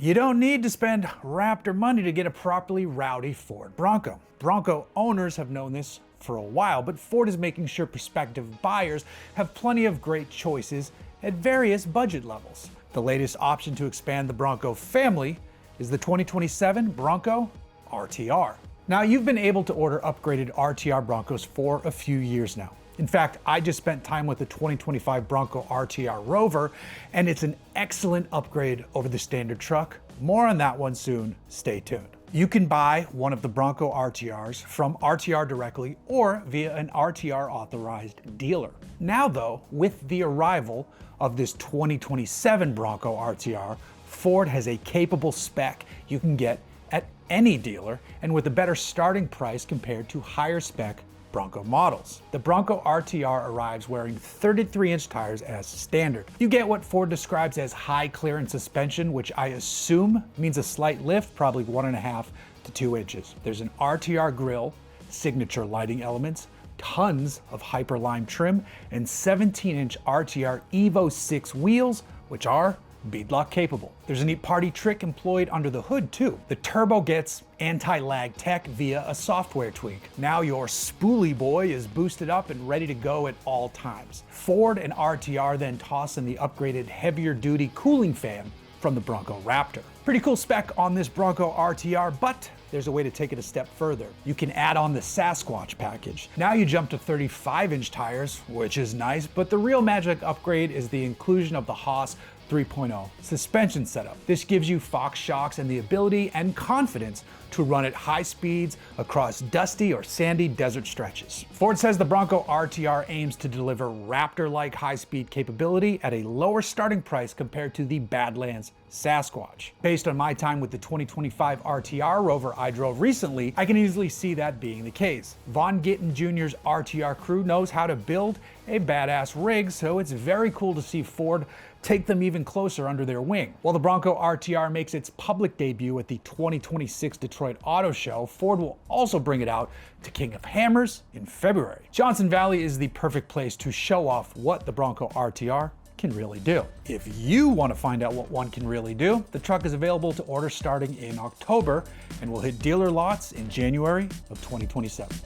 You don't need to spend Raptor money to get a properly rowdy Ford Bronco. Bronco owners have known this for a while, but Ford is making sure prospective buyers have plenty of great choices at various budget levels. The latest option to expand the Bronco family is the 2027 Bronco RTR. Now, you've been able to order upgraded RTR Broncos for a few years now. In fact, I just spent time with the 2025 Bronco RTR Rover, and it's an excellent upgrade over the standard truck. More on that one soon, stay tuned. You can buy one of the Bronco RTRs from RTR directly or via an RTR authorized dealer. Now though, with the arrival of this 2027 Bronco RTR, Ford has a capable spec you can get at any dealer and with a better starting price compared to higher spec Bronco models. The Bronco RTR arrives wearing 33-inch tires as standard. You get what Ford describes as high clearance suspension, which I assume means a slight lift, probably 1.5 to 2 inches. There's an RTR grille, signature lighting elements, tons of Hyperline trim, and 17-inch RTR Evo 6 wheels, which are beadlock capable. There's a neat party trick employed under the hood too. The turbo gets anti-lag tech via a software tweak. Now your spoolie boy is boosted up and ready to go at all times. Ford and RTR then toss in the upgraded heavier duty cooling fan from the Bronco Raptor. Pretty cool spec on this Bronco RTR, but there's a way to take it a step further. You can add on the Sasquatch package. Now you jump to 35-inch tires, which is nice, but the real magic upgrade is the inclusion of the Haas 3.0 suspension setup. This gives you Fox shocks and the ability and confidence to run at high speeds across dusty or sandy desert stretches. Ford says the Bronco RTR aims to deliver Raptor-like high-speed capability at a lower starting price compared to the Badlands Sasquatch. Based on my time with the 2025 RTR Rover I drove recently, I can easily see that being the case. Vaugh Gitten Jr.'s RTR crew knows how to build a badass rig, so it's very cool to see Ford take them even closer under their wing. While the Bronco RTR makes its public debut at the 2026 Detroit Auto Show, Ford will also bring it out to King of Hammers in February. Johnson Valley is the perfect place to show off what the Bronco RTR can really do. If you want to find out what one can really do, the truck is available to order starting in October and will hit dealer lots in January of 2027.